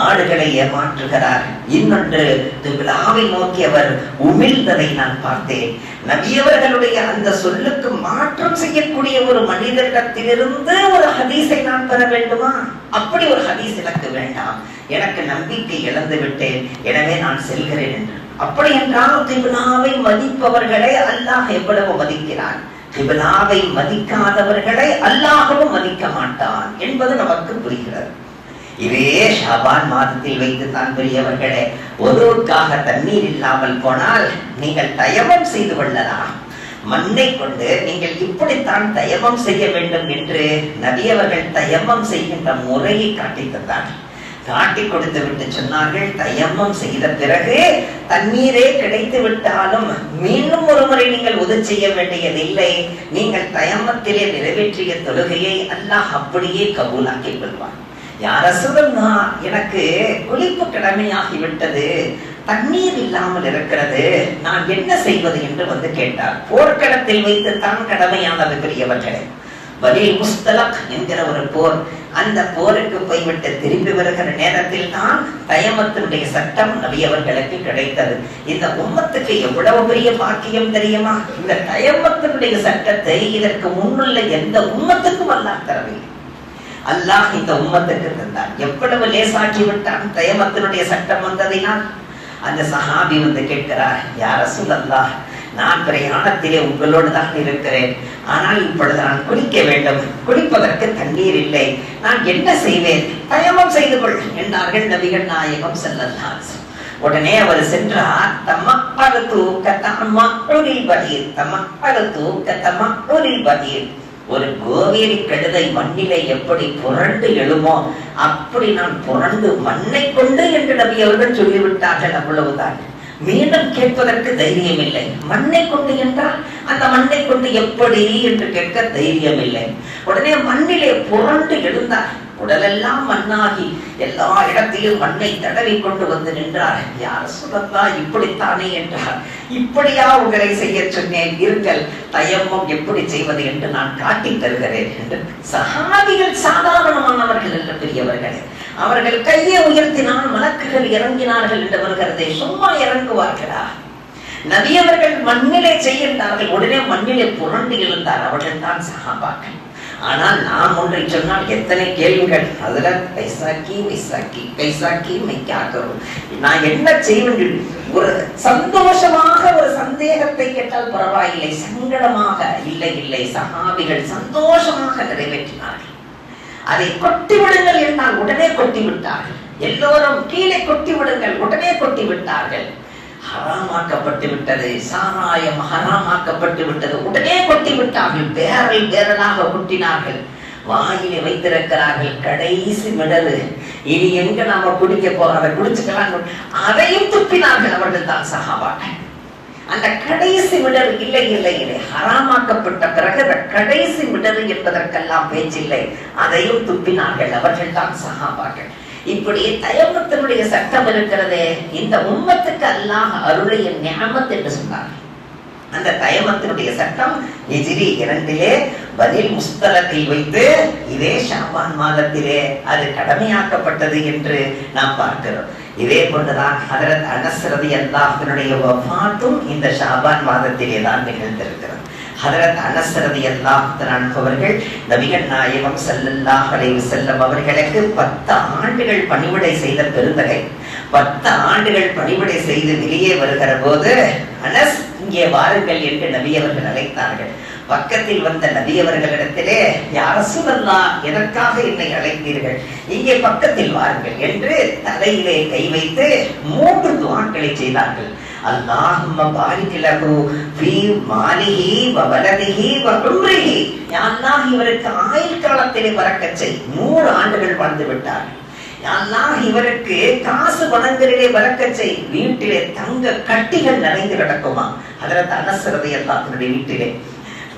ஆடுகளை ஏமாற்றுகிறார், இன்னொன்று கிபிலாவை நோக்கி அவர் உமிழ்ந்ததை நான் பார்த்தேன். நபியவர்களுடைய அந்த சொல்லுக்கு மாற்றம் செய்யக்கூடிய ஒரு மனிதரிடத்திலிருந்து ஒரு ஹதீஸை நான் பெற வேண்டுமா? அப்படி ஒரு ஹதீஸ் எனக்கு வேண்டாம், எனக்கு நம்பிக்கை இழந்து விட்டேன், எனவே நான் செல்கிறேன் என்று. அப்படி என்றால் கிபிலாவை மதிப்பவர்களை அல்லாஹ் எவ்வளவு மதிக்கிறான். கிபிலாவை மதிக்காதவர்களை அல்லாஹ்வும் மதிக்க மாட்டான் என்பது நமக்கு புரிகிறது. இதே ஷாபான் மாதத்தில் வைத்து தான் பெரியவர்களே, ஒருவருக்காக தண்ணீர் இல்லாமல் போனால் நீங்கள் தயமம் செய்து கொள்ளலாம். மண்ணை கொண்டு நீங்கள் இப்படித்தான் தயமம் செய்ய வேண்டும் என்று நபி அவர்கள் தயமம் செய்கின்ற முறையை காட்டி தந்தார்கள். காட்டி கொடுத்து விட்டு சொன்னார்கள், தயமம் செய்த பிறகு தண்ணீரே கிடைத்து விட்டாலும் மீண்டும் ஒரு முறை நீங்கள் உதவி செய்ய வேண்டியதில்லை. நீங்கள் தயமத்திலே நிறைவேற்றிய தொழுகையை அல்லாஹ் அப்படியே கபூலாக்கி கொள்வார். யா ரசூலல்லாஹ், எனக்கு குளிப்பு கடமையாகிவிட்டது, தண்ணீர் இல்லாமல் இருக்கிறது, நான் என்ன செய்வது என்று வந்து கேட்டார். போர்க்களத்தில் வைத்து தான் கடமையானது பெரியவர்களே. பனீல் முஸ்தலக் என்கிற ஒரு போர், அந்த போருக்கு போய்விட்டு திரும்பி வருகிற நேரத்தில் தான் தயமத்தினுடைய சட்டம் நபி அவர்களுக்கு கிடைத்தது. இந்த உம்மத்துக்கு எவ்வளவு பெரிய பாக்கியம் தெரியுமா? இந்த தயமத்தினுடைய சட்டத்தை இதற்கு முன்னுள்ள எந்த உம்மத்துக்கும் அல்லாஹ் தரவில்லை. அல்லாஹ் இந்த உம்மத்துக்கு தந்தான். எவ்வளவு லேசாக்கி விட்டான் தயமத்தினுடைய சட்டம் வந்ததினால். அந்த சஹாபி வந்து கேட்கிறார், யா ரசூலல்லாஹ், நான் பிரயாணத்திலே உங்களோடு தான் இருக்கிறேன், ஆனால் இப்பொழுது நான் குளிக்க வேண்டும், குளிப்பதற்கு தண்ணீர் இல்லை, நான் என்ன செய்வேன்? தயமம் செய்து கொள் என்றார்கள் நபிகள் நாயகம் ஸல்லல்லாஹு அலைஹி வஸல்லம். உடனே அவர் சென்றார், தமஅலது கதமஉலில் பதீர், தமஅலது கதமஉலில் பதீர். ஒரு கோவேரி கழுதை மண்ணிலே எப்படி புரண்டு எழுமோ அப்படி நான் புரண்டு மண்ணை கொண்டு என்று நபி அவர்கள் சொல்லிவிட்டார்கள். அவ்வளவுதான். மீண்டும் கேட்பதற்கு தைரியம் இல்லை. மண்ணை கொண்டு என்றால் அந்த மண்ணை கொண்டு எப்படி என்று கேட்க தைரியம் இல்லை. உடனே மண்ணிலே புரண்டு எழுந்தார். உடலெல்லாம் மண்ணாகி எல்லா இடத்திலும் மண்ணை தடவி கொண்டு வந்து நின்றார். யா ரசூலல்லாஹ், இப்படித்தானே என்றார். இப்படியா உங்களை செய்ய சொன்னேன், இருங்கள், தயம்மம் எப்படி செய்வது என்று நான் காட்டி தருகிறேன் என்று. சஹாபிகள் சாதாரணமானவர்கள் அல்ல பெரியவர்களே. அவர்கள் கையை உயர்த்தினால் மலக்குகள் இறங்கினார்கள் என்று வருகிறதே, சும்மா இறங்குவார்களா? நபி அவர்கள் மண்ணிலே செய்கின்றார்கள், உடனே மண்ணிலே புரண்டு எழுந்தார். அவர்கள் தான் சஹாபாக்கள். ஆனால் நாம் ஒன்றை சொன்னால் எத்தனை கேள்விகள். அதுல பைசாக்கி வைசாக்கி கைசாக்கி மைக்காக்கரும், நான் என்ன செய்வேன்? ஒரு சந்தோஷமாக ஒரு சந்தேகத்தை கேட்டால் பரவாயில்லை, சங்கடமாக இல்லை இல்லை, சஹாபிகள் சந்தோஷமாக நிறைவேற்றினார்கள். அதை கொட்டி விடுங்கள் என்றால் உடனே கொட்டி விட்டார்கள். எல்லோரும் கீழே கொட்டி விடுங்கள், உடனே கொட்டி விட்டார்கள். ஹராமாக்கப்பட்டு விட்டது, சாராயம் ஹராமாக்கப்பட்டு விட்டது, உடனே கொட்டி விட்டார்கள். பேரல் பேரலாக கொட்டினார்கள். வாயிலே வைத்திருக்கிறார்கள் கடைசி மிடரு, இனி எங்க நாம குடிக்க போறோம், அதை குடிச்சுக்கலாம், அதையும் துப்பினார்கள். அவர்கள் தான் சஹாபாக்கள். அந்த கடைசி மிடரு இல்லை இல்லை இல்லை, ஹராமாக்கப்பட்ட பிறகு அந்த கடைசி மிடரு என்பதற்கெல்லாம் பேச்சில்லை, அதையும் துப்பினார்கள். அவர்கள் தான் சஹாபாக்கள். இப்படி தயமத்தினுடைய சட்டம் இருக்கிறதே, இந்த உம்மத்துக்கு அல்லாஹ் அருளிய நிஅமத் என்று சொன்னார். அந்த தயமத்தினுடைய சட்டம் ஹிஜ்ரி 2 பனீல் முஸ்தலக்கில் வைத்து இதே ஷாபான் மாதத்திலே அது கடமையாக்கப்பட்டது என்று நாம் பார்க்கிறோம். இதே போன்றுதான் ஹஜ்ரத் அனஸ் ரலியல்லாஹு அன்ஹுடைய வஃபாத்தும் இந்த ஷாபான் மாதத்திலே தான் நிகழ்ந்திருக்கிறது. ஹஜ்ரத் அனஸ் ரலியல்லாஹு அன்ஹு அவர்கள் நபிகள் நாயகம் ஸல்லல்லாஹு அலைஹி வஸல்லம் அவர்களுக்கு 10 ஆண்டுகள் பணிவிடை செய்த பெருந்தகை. 10 ஆண்டுகள் பணிவிடை செய்து வெளியே வருகிற போது, அனஸ் இங்கே வாருங்கள் என்று நபி அவர்கள் அழைத்தார்கள். பக்கத்தில் வந்த நபி அவர்களிடத்திலே, யா ரசூலல்லாஹ், எதற்காக என்னை அழைத்தீர்கள்? இங்கே பக்கத்தில் வாருங்கள் என்று தலையிலே கை வைத்து 3 துஆக்களை செய்தார்கள். அல்லாஹும்ம பாரிக் லஹு ஃபீ மாலிஹி வ வலதிஹி வ உம்ரிஹி. யா அல்லாஹ், இவருக்கு ஆயுள் காலத்திலே பரக்கத் செய். 100 ஆண்டுகள் வாழ்ந்து விட்டார். யா அல்லாஹ், இவருக்கு காசு பணங்களிலே பரக்கத் செய். வீட்டிலே தங்க கட்டிகள் நிறைந்து கிடக்குமா ஹஜ்ரத் அனஸ் ரலியல்லாஹு அன்ஹுடைய வீட்டிலே.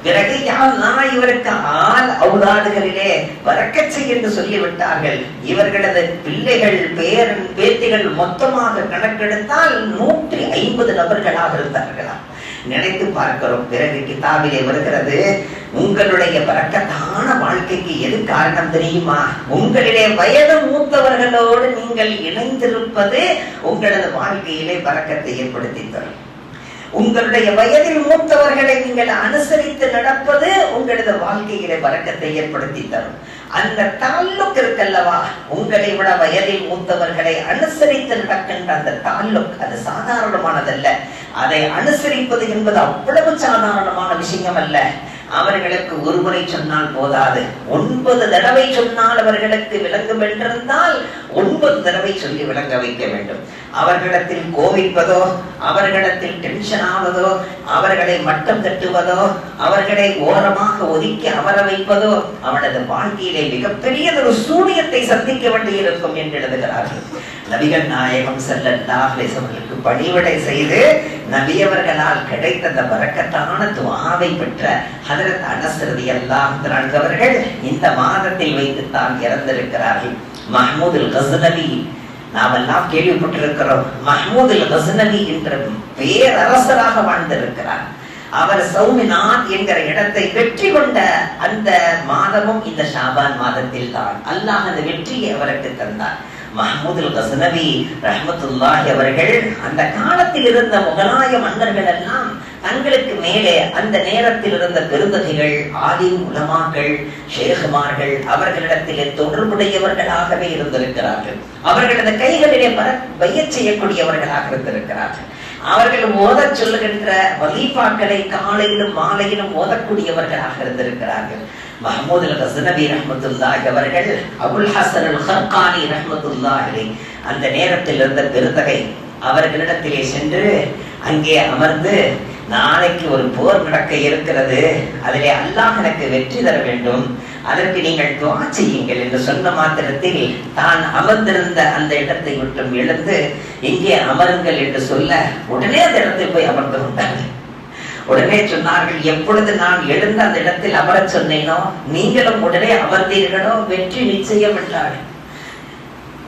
பிறகு யா அல்லாஹ், இவருக்கு ஆல் ஔலாதுகளிலே பரக்கத் செய் என்று சொல்லிவிட்டார்கள். இவர்களது பிள்ளைகள் பேரன் பேத்திகள் மொத்தமாக கணக்கெடுத்தால் 150 நபர்களாக இருந்தார்களா? நினைத்து பார்க்கிறோம். பிறகு கிதாபிலே வருகிறது, உங்களுடைய பரக்கத்தான வாழ்க்கைக்கு எது காரணம் தெரியுமா? உங்களிலே வயது மூத்தவர்களோடு நீங்கள் இணைந்திருப்பது உங்களது வாழ்க்கையிலே பரக்கத்தை ஏற்படுத்தி தரும். உங்களுடைய வயதில் மூத்தவர்களை நீங்கள் அனுசரித்து நடப்பது உங்களது வாழ்க்கையிலே பரக்கத்தை ஏற்படுத்தி தரும். அந்த தாலுக் இருக்கல்லவா, உங்களை விட வயதில் மூத்தவர்களை அனுசரித்து நடக்கின்ற அந்த தாலுக், அது சாதாரணமானதல்ல. அதை அனுசரிப்பது என்பது அவ்வளவு சாதாரணமான விஷயம் அல்ல. அவர்களுக்கு ஒரு முறை சொன்னால் போதாது, 9 தடவை சொன்னால் அவர்களுக்கு விளங்கும் என்றிருந்தால் 9 தடவை சொல்லி விளங்க வைக்க வேண்டும். அவர்களிடத்தில் கோவிப்பதோ, அவர்களிடத்தில் டென்ஷன் ஆவதோ, அவர்களை மட்டம் தட்டுவதோ, அவர்களை ஓரமாக ஒதுக்கி அமர வைப்பதோ அவனது வாழ்க்கையிலே மிகப்பெரியதொரு சூனியத்தை சந்திக்க வேண்டியிருக்கும் என்று எழுதுகிறார்கள். நபிகள் நாயகம் ஸல்லல்லாஹு அலைஹி வஸல்லம் பணிவிடை செய்து நபியவர்களால் கிடைத்த அந்த பரக்கத்தான துஆவை பெற்ற ஹஜ்ரத் அனஸ் ரலியல்லாஹு அன்ஹு அவர்கள் இந்த மாதத்தில் வைத்துத்தான் இறந்திருக்கிறார்கள். மஹ்மூத் அல்-கஸ்னவி நாமெல்லாம் கேள்விப்பட்டிருக்கிறோம். மஹ்மூத் அல்-கஸ்னவி என்ற பேரரசராக வாழ்ந்திருக்கிறார். அவர் சௌமினாத் என்கிற இடத்தை வெற்றி கொண்ட அந்த மாதமும் இந்த ஷாபான் மாதத்தில் தான். அல்லாஹ் அந்த வெற்றியை அவருக்கு தந்தார். மஹ்மூத் அல்-கஸ்னவி ரஹ்மத்துல்லாஹி அவர்கள் அந்த காலத்தில் இருந்த முகலாய மன்னர்கள் எல்லாம் தங்களுக்கு மேலே அந்த நேரத்தில் இருந்த பெருந்தகைகள், ஆலிம் உலமாக்கள், ஷேகுமார்கள் அவர்களிடத்திலே தொடர்புடையவர்களாகவே இருந்திருக்கிறார்கள். அவர்களது கைகளிலே பையச் செய்யக்கூடியவர்களாக இருந்திருக்கிறார்கள். அவர்கள் ஓதச் சொல்லுகின்ற வலீஃபாக்களை காலையிலும் மாலையிலும் ஓதக்கூடியவர்களாக இருந்திருக்கிறார்கள். மஹ்மூத் அல்-கஸ்னவி ரஹ்மத்துல்லாஹி அவர்கள் அபுல் ஹஸன் அல்-கர்கானி ரஹ்மத்துல்லாஹி அந்த நேரத்தில் இருந்த பெருந்தகை அவர்களிடத்திலே சென்று அங்கே அமர்ந்து, நாளைக்கு ஒரு போர் நடக்க இருக்கிறது, அதிலே அல்லாஹ் எனக்கு வெற்றி தர வேண்டும், அதற்கு நீங்கள் துஆ செய்யுங்கள் என்று சொன்ன மாத்திரத்தில் தான் அமர்ந்திருந்த அந்த இடத்தை விட்டும் எழுந்து இங்கே அமருங்கள் என்று சொல்ல உடனே அந்த இடத்தில் போய் அமர்ந்து கொண்டார்கள். உடனே சொன்னார்கள், எப்பொழுது நான் எழுந்த அந்த இடத்தில் அமர சொன்னேனோ நீங்களும் உடனே அமர்ந்தீர்களோ வெற்றி நிச்சயம் என்றார்கள்.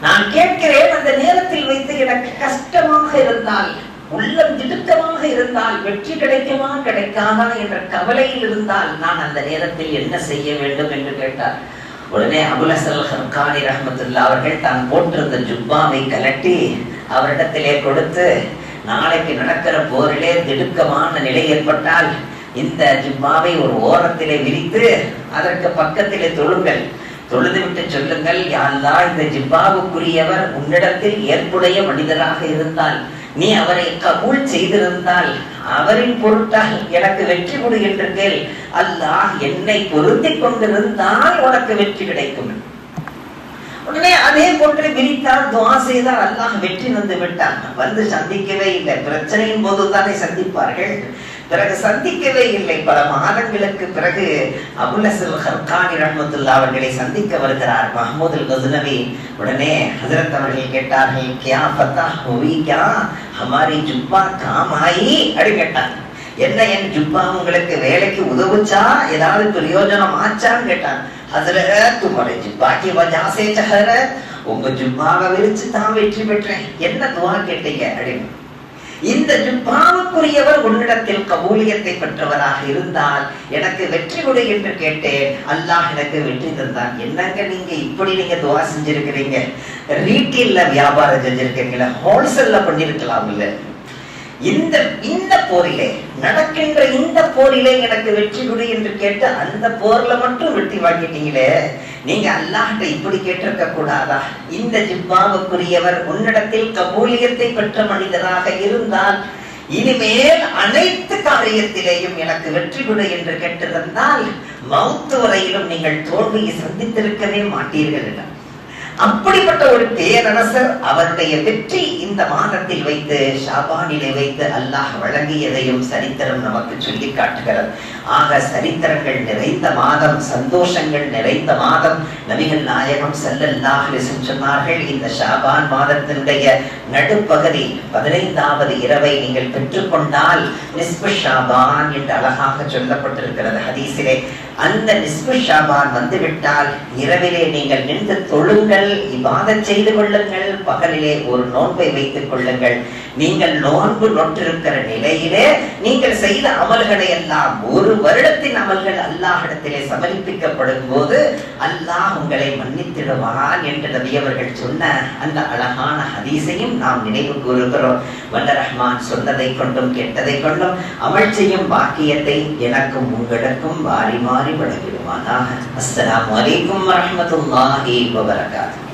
நான் கேட்கிறேன், அந்த நேரத்தில் வைத்து எனக்கு கஷ்டமாக இருந்தால், உள்ளம் திடுக்கமாக இருந்தால், வெற்றி கிடைக்குமா கிடைக்காதா என்ற கவலையில் இருந்தால் நான் அந்த நேரத்தில் என்ன செய்ய வேண்டும் என்று கேட்டார். உடனே அபுல் ஹஸன் அல்-கர்கானி ரஹ்மத்துல்லாஹி அவர்கள் தான் போட்டிருந்த ஜுப்பாவை கலட்டி அவரிடத்திலே கொடுத்து, நாளைக்கு நடக்கிற போரிலே திடுக்கமான நிலை ஏற்பட்டால் இந்த ஜுப்பாவை ஒரு ஓரத்திலே விரித்து அதற்கு பக்கத்திலே தொழுங்கள், தொழுதுவிட்டு சொல்லுங்கள், யா அல்லாஹ் இந்த ஜிப்பாவுக்குரியவர் உன்னிடத்தில் ஏற்புடைய மனிதராக இருந்தால், நீ அவரை கபூல் செய்திருந்தால் அவரின் பொருட்டால் எனக்கு வெற்றி கொடு என்று கேள், அல்லாஹ் என்னை பொருந்திக் கொண்டிருந்தால் உனக்கு வெற்றி கிடைக்கும். உடனே அதே போன்று விரித்தார், துஆ செய்தார், அல்லாஹ் வெற்றி வந்து விட்டான். வந்து சந்திக்கவே இல்லை. பிரச்சனையின் போதுதானே சந்திப்பார்கள், பிறகு சந்திக்கவே இல்லை. பல மாதங்களுக்கு பிறகு அபுல் ஹஸன் அல்-கர்கானி ரஹ்மத்துல்லாஹி அவர்களை சந்திக்க வருகிறார் மஹ்மூத் அல்-கஸ்னவி. உடனே ஹஜ்ரத் அவர்கள் கேட்டார்கள், கியா ஃபதா ஹுவி கியா ஹமாரி ஜுப்பா காம் ஆயி அப்படி கேட்டாங்க. என்ன என் ஜுப்பா உங்களுக்கு வேலைக்கு உதவுச்சா, ஏதாவது பிரயோஜனம் ஆச்சான்னு கேட்டாங்க. ஹஜ்ரத் தும்ஹாரே ஜுப்பா கி வஜஹ சே ஷஹரத், உங்க ஜுப்பாவை விரிச்சு தான் வெற்றி பெற்றேன், என்ன துஆ கேட்டீங்க அப்படின்னு. இந்த ஜுப்பாவுக்குரியவர் உன்னிடத்தில் கபூலியத்தை பெற்றவராக இருந்தால் எனக்கு வெற்றி கொடு என்று கேட்டேன், அல்லாஹ் எனக்கு வெற்றி தந்தான். என்னங்க நீங்க இப்படி நீங்க துஆ செஞ்சிருக்கிறீங்க, ரீட்டெயில்ல வியாபாரம் செஞ்சிருக்கீங்களா, ஹோல்சேல்ல பண்ணிருக்கலாம் இல்ல, இந்த போரிலே நடக்கின்ற இந்த போரிலே எனக்கு வெற்றி கொடு என்று கேட்டு அந்த போர்ல மட்டும் வெற்றி வாங்கிட்டீங்களே, நீங்க அல்லாஹ்ட்ட இப்படி கேட்டிருக்க கூடாதா? இந்த ஜிப்பாவுக்குரியவர் உன்னிடத்தில் கபூலியத்தை பெற்ற மனிதராக இருந்தால் இனிமேல் அனைத்து காரியத்திலேயும் எனக்கு வெற்றி கொடு என்று கேட்டிருந்தால் மௌத்து வரையிலும் நீங்கள் தோல்வியை சந்தித்திருக்கவே மாட்டீர்கள் என்றார். அப்படிப்பட்ட ஒரு பேரரசர் அவருடைய வெற்றி இந்த மாதத்தில் வைத்து ஷாபானிலே வைத்து அல்லாஹ் வழங்கியதையும் சரித்திரம் நமக்கு சொல்லி காட்டுகிறது. ஆக சரித்திரங்கள் நிறைந்த மாதம், சந்தோஷங்கள் நிறைந்த மாதம். நபிகள் நாயகம் ஸல்லல்லாஹு அலைஹி வஸல்லம் சொன்னார்கள், இந்த ஷாபான் மாதத்தினுடைய நடுப்பகுதி 15வது இரவை நீங்கள் பெற்றுக்கொண்டால் நிஸ்பு ஷாபான் என்று அழகாக சொல்லப்பட்டிருக்கிறது ஹதீஸிலே. அந்த நிஸ்பு ஷாபான் வந்துவிட்டால் இரவிலே நீங்கள் நின்று தொழுங்கள், இபாதத் செய்து கொள்ளுங்கள், பகலிலே ஒரு நோன்பை வைத்துக் கொள்ளுங்கள். நீங்கள் நோன்பு நோற்றிருக்கிற நிலையிலே நீங்கள் செய்த அமல்களை எல்லாம் ஒரு வருடத்தின் அமல்கள் அல்லாஹ்விடத்திலே சமர்ப்பிக்கப்படும் போது அல்லாஹ் உங்களை மன்னித்திடுவான் என்று நபி அவர்கள் சொன்ன அந்த அழகான ஹதீஸையும் நாம் நினைவு கூறுகிறோம். வல்ல ரஹ்மான் சொன்னதை கொண்டும் கெட்டதை கொண்டும் அமல் செய்யும் பாக்கியத்தை எனக்கும் உங்களுக்கும் வாரி மாறி வழங்கிடுவானாக. அஸ்ஸலாமு அலைக்கும் வரஹ்மத்துல்லாஹி வபரகாத்துஹு.